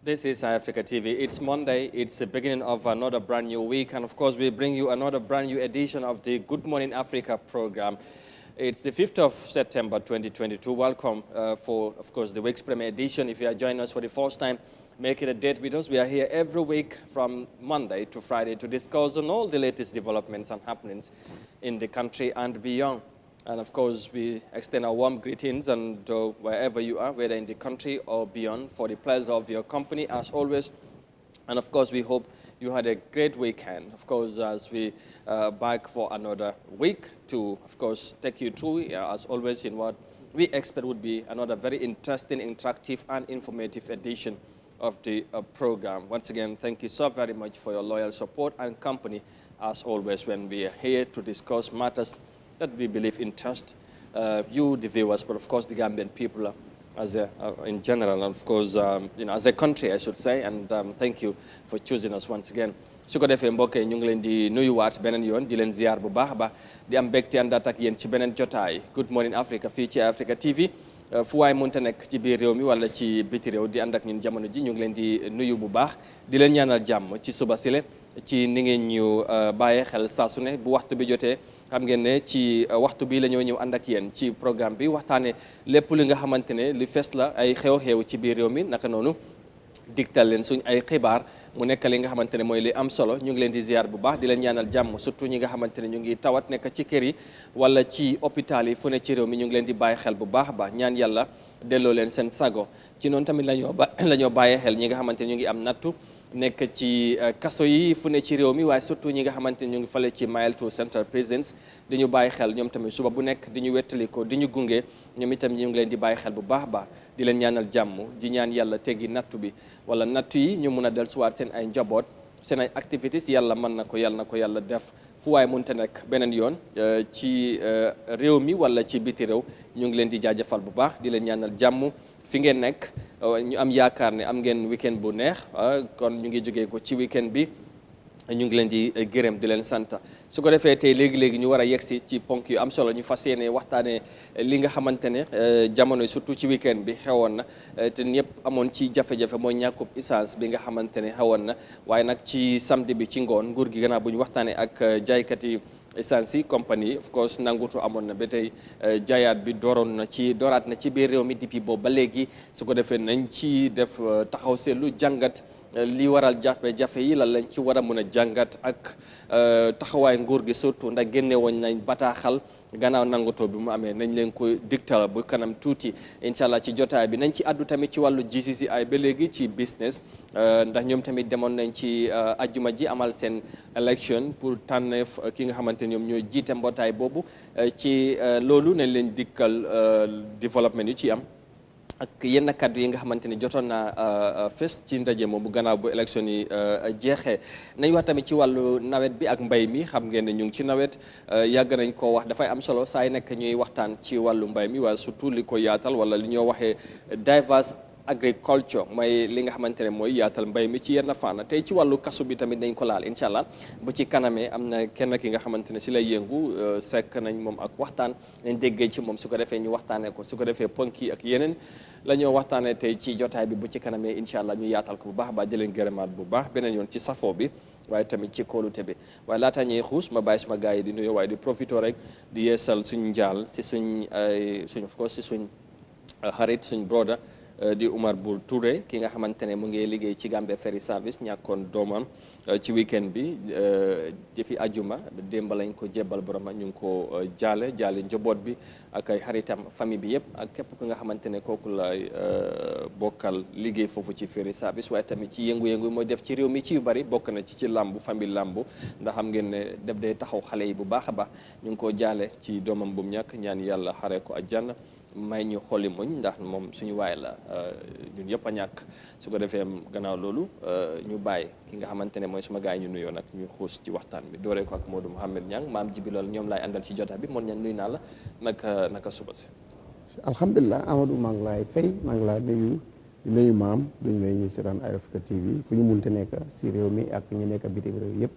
This is Africa TV. It's Monday. It's the beginning of another brand new week. And of course, we bring you another brand new edition of the Good Morning Africa program. It's the 5th of September 2022. Welcome for, of course, the week's premiere edition. If you are joining us for the first time, make it a date with us. We are here every week from Monday to Friday to discuss on all the latest developments and happenings in the country and beyond. And of course, we extend our warm greetings and wherever you are, whether in the country or beyond, for the pleasure of your company as always. And of course, we hope you had a great weekend. Of course, as we back for another week to, of course, take you through, as always, in what we expect would be another very interesting, interactive, and informative edition of the program. Once again, thank you so very much for your loyal support and company, as always, when we are here to discuss matters that we believe interest you, the viewers, but of course the Gambian people as in general, and of course, as a country, I should say. And thank you for choosing us once again. su ko defee mbokk yi ñu ngi leen di nuyuwaat beneen yoon di leen ziar bu baax a baax di am mbégte àndaat ak yéen ci beneen jotaay Good Morning Africa fii ci Africa TV fu waay mënta nekk ci biir réew mi wala ci biti réew di ànd ak ñun jamono ji ñu ngi leen di nuyu bu baax di leen ñaanal jàmm ci suba sile ci ni ngeen ñu bàyyee xel saa su ne bu waxtu bi jotee. xam ngeen ne ci waxtu bi la ñoo ñëw ànd ak yéen ci programme bi waxtaane lépp li nga xamante ne li fees la ay xew-xew ci biir réew mi naka noonu digtal leen suñ ay xibaar mu nekk li nga xamante ne mooy li am solo ñu ngi leen di ziar bu baax di leen ñaanal jàmm surtout ñi nga xamante ne ñu ngi tawat nekk ci kër yi wala ci hôpital yi fu ne ci réew mi ñu ngi leen di bàyyi xel bu baax a baax ñaan yàlla delloo leen seen sago ci noonu tamit la ñoo bàyyi xel ñi nga xamante ne ñu ngi am nattu nekk ci kaso yi fu ne ci réew mi waaye surtout ñi nga xamante ni ñu ngi fale ci Mile Two Central Prisons di ñu bàyyi xel ñoom tamit suba bu nekk di ñu wettali ko di ñu gunge ñoom itam ñu ngi leen di bàyyi xel bu baax a baax di leen ñaanal jàmm di ñaan yàlla teggi nattu bi wala nattu yi ñu mun a dellusiwaat seen ay njaboot seen ay activités yàlla mën na ko yàlla def fu waay mënta nekk beneen yoon ci réew mi wala ci biti réew ñu ngi leen di jaajëfal bu baax di leen ñaanal jàmm fi ngeen nekk ñu am yaakaar ne am ngeen weekend bu neex kon ñu ngi jógee ko ci weekend bi ñu ngi leen di gërëm di leen sant su ko defee tey léegi-léegi ñu war a yegsi ci ponk yu am solo ñu fas yéene waxtaanee li nga xamante ne jamono surtout ci weekend bi xewoon na te ñëpp amoon ci jafe-jafe mooy ñàkkub essence bi nga xamante ne xewoon na waaye nag ci samedi bi ci ngoon nguur gi gannaaw bu ñu waxtaanee ak jaaykat yi essence yi compagnie of course nangutu amoon na ba tey jaayaat bi dooraat na ci biir réew mi depuis boobu ba léegi su ko defee nañ ci def taxaw seetlu jàngat li waral jafe-jafe yi lan lañ ci war a mën a jàngat ak taxawaay nguur gi surtout ndax génne woon nañ bataaxal gannaaw nangutoo bi mu amee nañ leen ko digtal bu kanam tuuti incha allah ci jotaay bi nañ ci addu tamit ci wàllu GCCI ba léegi ci business ndax ñoom tamit demoon nañ ci ajjuma ji amal seen election pour tànneef ki nga xamante ñoom ñooy jiite mbootaay boobu ci loolu nañ leen dikkal développement yi ci am ak yenn kaddu yi nga xamante ni jotoon naa fes ci ndaje moomu gannaaw bu élection yi jeexee nañ wax tamit ci wàllu nawet bi ak mbay mi xam ngeen ne ñu ngi ci nawet yàgg nañ koo wax dafay am solo saa yi nekk ñuy waxtaan ci wàllu mbay mi waaye surtout li ko yaatal wala li ñoo waxee diverse agriculture mooy li nga xamante ne mooy yaatal mbay mi ci yenn fànn tey ci wàllu kasu bi tamit nañ ko laal incha allah bu ci kanamee am na kenn ki nga xamante ne si lay yëngu sekk nañ moom ak waxtaan nañ déggee ci moom su ko defee ñu waxtaanee ko su ko defee ponk yi ak yeneen la ñoo waxtaanee tey ci jotaay bi bu ci kanamee incha allah ñu yaatal ko bu baax ba di leen gërëmaat bu baax beneen yoon ci safoo bi waaye tamit ci kóolute bi waaye laata ñuy xuus ma bàyyi suma gars yi di nuyu waaye di profité rek di yeesal suñ njaal si suñ of course si suñ xarit suñ broda di Umar Bul Touré ki nga xamante ne mu ngi liggéey ci Gambia Ferry Service ñàkkoon doomam ci weekend bi jëfi ajuma démb lañ ko jébbal borom ñu ngi ko jaale njaboot bi ak ay xaritam famille bi yëpp ak képp ku nga xamante ne kooku lay bokkal liggéey foofu ci Ferry Service waaye tamit ci yëngu-yëngu mooy def ci réew mi ci yu bari bokk na ci lambu famille lambu ndax xam ngeen ne def day taxaw xale yi bu baax a baax ñu ngi ko jaale ci doomam bu mu ñàkk ñaan yàlla xare ko àjjana may ñu xolli muñ ndax moom suñu waay la ñun yëpp a ñàkk su ko defee gannaaw loolu ñu bàyyi ki nga xamante ne mooy suma gars yi ñu nuyoo nag ñu xuus ci waxtaan bi dooree ko ak Modou Mouhamed Niang maam jibi loolu ñoom laay àndal ci jotaay bi moon ñan nuyu naa la naka suba si alhamdulilah Amadou maa ngi laay fay maa ngi laa nuyu maam duñu lay ñuy seetaan Africa TV fu ñu munte nekk si réew mi ak ñu nekk bitim réew yëpp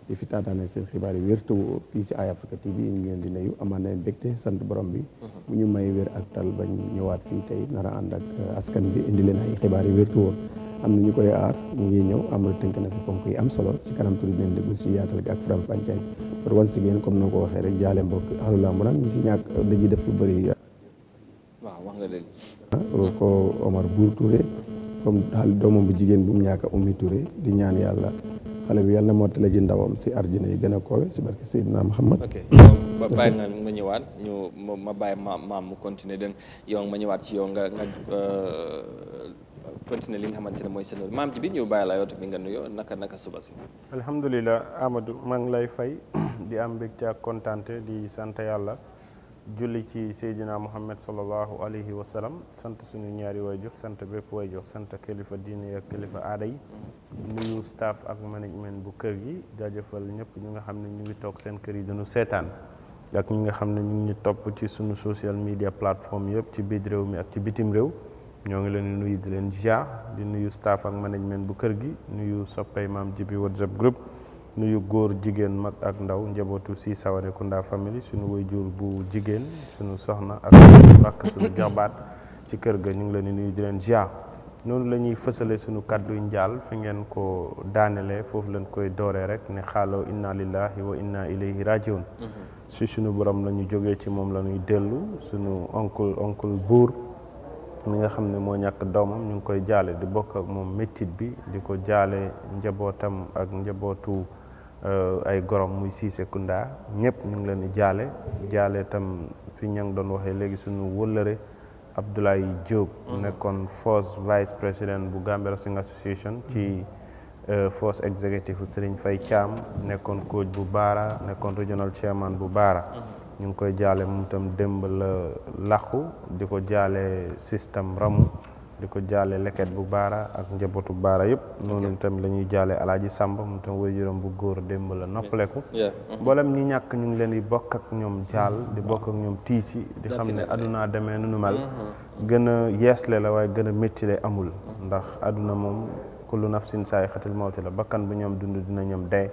di fi taataane seen xibaar yi wér te fii si Africa TV ñu ngi leen di nuyu amaan nañ bégte sant borom bi bu ñu may wér ak tal bañ ñëwaat fii tey nar a ànd ak askan bi indi leen ay xibaar yi wér te woon am na ñu koy aar ñu ngi ñëw Amadou tënk na fi ponk yi am solo ci kanam tuuti dinañ déglu ci yaatal gi ak faram fàncaay pour once again comme na ko waxee rek jaale mbokk ahlu lamb nag ñi si ñàkk dañuy def lu bëri. waaw wax nga dëgg. ko Omar Bour Touré comme xale doomam bu jigéen bu mu ñàkk a Oumy Touré di ñaan yàlla xale bi yàlla na mottale ji ndawam si arjuna yi gën a koowe si barke Seydina Muhammad. ok ba bàyyi nga ma ñëwaat ma bàyyi maam mu continuer den yow ma ñëwaat ci yow nga continuer li nga xamante ne mooy seen maam ji bi ñu bàyyi la yow tamit nga nuyoo naka suba si. alhamdulilah Amadou maa ngi lay fay di am mbégte ak kontaante di sant yàlla julli ci Seydina Muhammad sallallahu alayhi wa sallam sant suñu ñaari waajur sant bépp waajur sant kilifa diine ak kilifa aada yi nuyu staff ak management bu kër gi jaajëfal ñëpp ñi nga xam ne ñu ngi toog seen kër yi dañu seetaan ak ñi nga xam ne ñu ngi topp ci suñu social media plateforme yëpp ci biir réew mi ak ci bitim réew ñoo ngi leen di nuyu di leen ziar di nuyu staff ak management bu kër gi nuyu soppay Maam Jibi WhatsApp group nuyu góor jigéen mag ak ndaw njabootu si Sawarekunda family suñu waajur bu jigéen suñu soxna ak suñu rakk suñu jarbaat ci kër ga ñu ngi leen di nuyu di leen ziar noonu la ñuy fësale suñu kàddu njaal fi ngeen ko daanelee foofu leen koy dooree rek ne xaaloo inna lillahi wa inna ilayhi rajiun si suñu borom la ñu jógee ci moom la ñuy dellu suñu oncle buur mi nga xam ne moo ñàkk doomam ñu ngi koy jaale di bokk ak moom méttit bi di ko jaale njabootam ak njabootu ay gorom muy Cissé Kounda ñëpp ñu ngi leen di jaale tam fi ña ngi doon waxee léegi suñu wëllëre Abdoulaye Diop nekkoon first vice président bu Gambia Wrestling Association ci force executive Serigne Faye Thiam nekkoon coach bu Baara nekkoon regional chairman bu Baara ñu ngi koy jaale moom itam démb la làqu di ko jaale système ramu di ko jaale leket bu Baara ak njabootu Baara yëpp noonu itam la ñuy jaale Alaaji Samba moom itam waajuram bu góor démb la noppaleku mboolem ñi ñàkk ñu ngi leen di bokk ak ñoom jaal di bokk ak ñoom tiisi di xam ne aduna demee nu mel gën a yeesle la waaye gën a métti le amul ndax aduna moom kullu nafsin saayixatil mawti la bakkan bu ñoom dund dina ñoom dee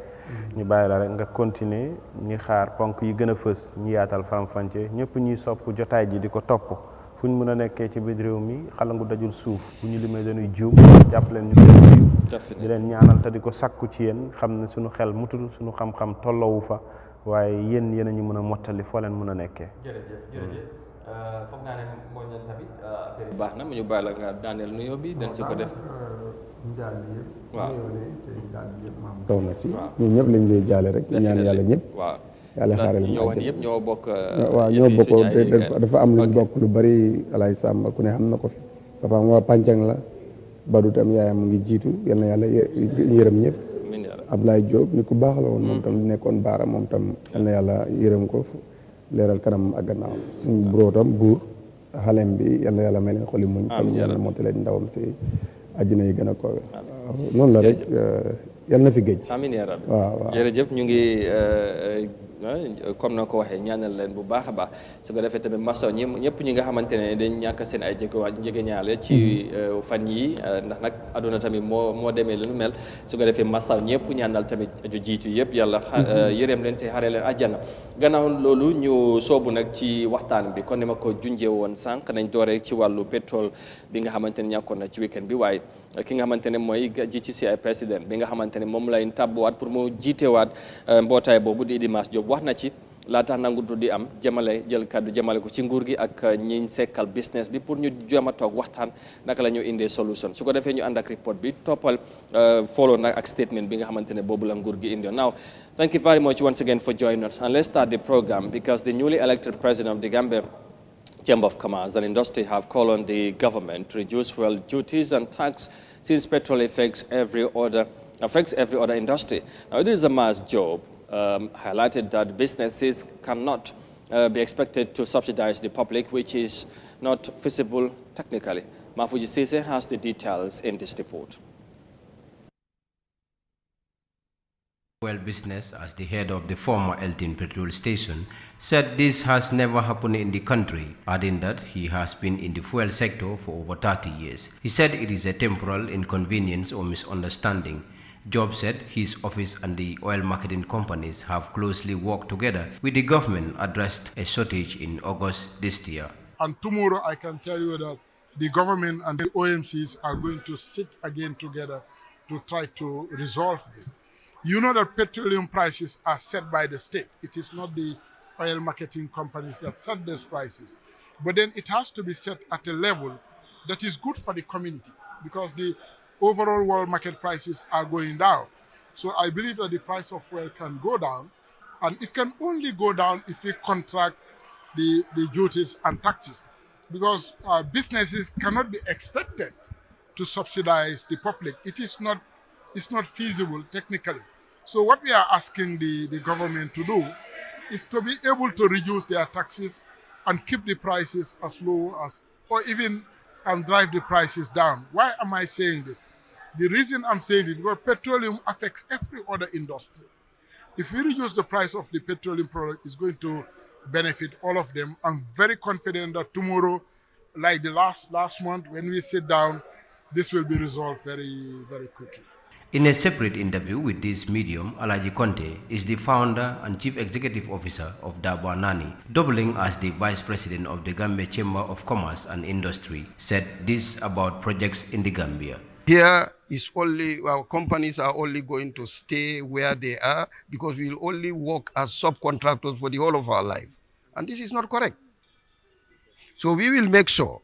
ñu bàyyi la rek nga continuer ñi xaar ponk yi gën a fës ñi yaatal faram-fàcce ñëpp ñuy sopp jotaay ji di ko topp fu ñu mën a nekkee ci biir réew mi xalangu dajul suuf bu ñu limee dañuy juum jàpp leen ñu koy di leen ñaanal te di ko sakku ci yéen xam ne suñu xel mutul suñu xam-xam tolloowu fa waaye yéen a ñu mën a mottali foo leen mën a nekkee. jërëjëf foog naa ne mooy ñan tamit affaire yi baax na mu ñu bàyyi la nga daaneel nuyoo bi dañ ci ko def. waaw taw na si ñun ñëpp lañ lay jaale rek ñaan yàlla ñëpp waaw yàlla xaaral ñoo wan yëpp ñoo bokk waaw ñoo bokk dafa am luñ bokk lu bari Alaay Samba ku ne xam na ko fi papa nga pàncang la Badou tam yaayam mu ngi jiitu yal na yàlla yërëm ñëpp Ablaye Diop ni ku baax la woon moom tam nekkoon Baara moom tam yal na yàlla yërëm ko leeral kanam ak gannaaw suñu bro tam buur xalem bi yal na yàlla may leen xoli muñ tam yàlla mottale ndawam si àjjana yi gën a koowe noonu la rek yal na fi géej amiin yaa rabbi waaw jërëjëf ñu ngi comme na ko waxee ñaanal leen bu baax a baax su ko defee tamit maso ñëpp ñi nga xamante ne dañ ñàkk seen ay jege ñaale ci fan yi ndax nag aduna tamit moo demee lu nu mel su ko defee masaw ñëpp ñaanal tamit ju jiitu yëpp yàlla yërëm leen te xare leen àjjana gannaaw loolu ñu soobu nag ci waxtaan bi kon ni ma ko junjee woon sànq nañ dooree ci wàllu pétrole bi nga xamante ne ñàkkoon na ci weekend bi waaye ki nga xamante ne mooy GTCI président bi nga xamante ne moom lay tàbbuwaat pour mu jiitewaat mbootaay boobu di Dimas Diop wax na ci laata nangutu di am jël kaddu jëmale ko ci nguur gi ak ñiñ sekkal business bi pour ñu jéem a toog waxtaan naka la ñu indee solution su ko defee ñu ànd ak report bi toppal follow nag ak statement bi nga xamante ne boobu la nguur gi indi now thank you very much once again for joining us and let's start the program because the newly elected president of the Gambia Chamber of Commerce and Industry have called on the government to reduce fuel duties and tax since petrol affects every other industry. Now, it is a mass job highlighted that businesses cannot be expected to subsidize the public, which is not feasible technically. Mafuji Sise has the details in this report. Oil business, as the head of the former Elton petrol station, said this has never happened in the country, adding that he has been in the fuel sector for over 30 years. He said it is a temporal inconvenience or misunderstanding. Job said his office and the oil marketing companies have closely worked together with the government addressed a shortage in August this year. And tomorrow I can tell you that the government and the OMCs are going to sit again together to try to resolve this. You know that petroleum prices are set by the state. It is not the oil marketing companies that set these prices. But then it has to be set at a level that is good for the community, because the overall world market prices are going down. So I believe that the price of oil can go down, and it can only go down if we contract the duties and taxes, because businesses cannot be expected to subsidize the public. It's not feasible technically. So what we are asking the government to do is to be able to reduce their taxes and keep the prices as low as, or even drive the prices down. Why am I saying this? The reason I'm saying it, because petroleum affects every other industry. If we reduce the price of the petroleum product, it's going to benefit all of them. I'm very confident that tomorrow, like the last month, when we sit down, this will be resolved very, very quickly. In a separate interview with this medium, Alaji Conte is the founder and chief executive officer of Darboe Nani, doubling as the vice president of the Gambia Chamber of Commerce and Industry, said this about projects in the Gambia. Here is only, our companies are only going to stay where they are because we will only work as subcontractors for the whole of our life. And this is not correct. So we will make sure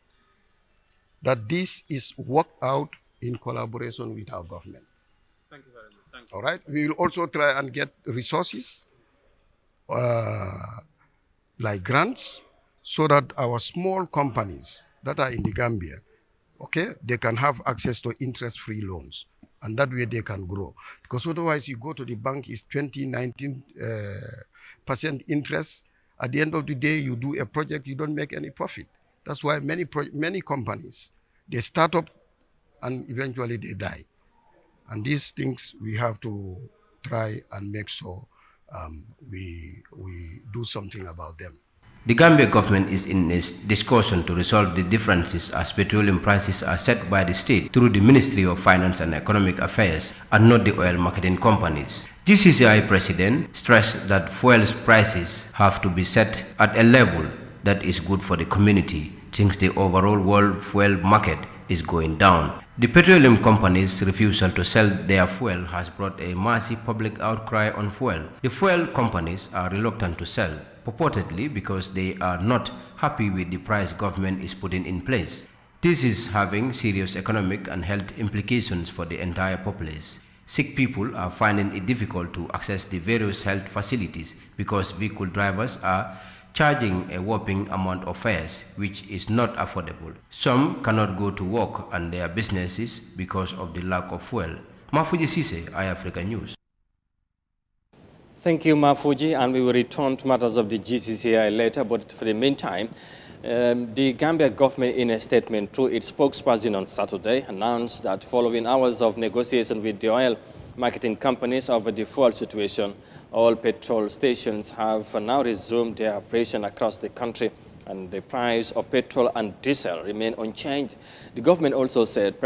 that this is worked out in collaboration with our government. Thank you very much. Thank you. All right. We will also try and get resources like grants, so that our small companies that are in the Gambia, okay, they can have access to interest-free loans, and that way they can grow. Because otherwise, you go to the bank, it's 19% interest. At the end of the day, you do a project, you don't make any profit. That's why many companies, they start up and eventually they die. And these things we have to try and make sure we do something about them. The Gambia government is in a discussion to resolve the differences, as petroleum prices are set by the state through the Ministry of Finance and Economic Affairs and not the oil marketing companies. GCCI president stressed that fuel prices have to be set at a level that is good for the community, since the overall world fuel market is going down. The petroleum companies' refusal to sell their fuel has brought a massive public outcry on fuel. The fuel companies are reluctant to sell, purportedly because they are not happy with the price government is putting in place. This is having serious economic and health implications for the entire populace. Sick people are finding it difficult to access the various health facilities because vehicle drivers are charging a whopping amount of fares, which is not affordable. Some cannot go to work and their businesses because of the lack of fuel. Mafuji Sise, iAfrica News. Thank you, Mafuji, and we will return to matters of the GCCI later, but for the meantime, the Gambia government, in a statement through its spokesperson on Saturday, announced that following hours of negotiation with the oil marketing companies over the fuel situation, all petrol stations have now resumed their operation across the country, and the price of petrol and diesel remain unchanged. The government also said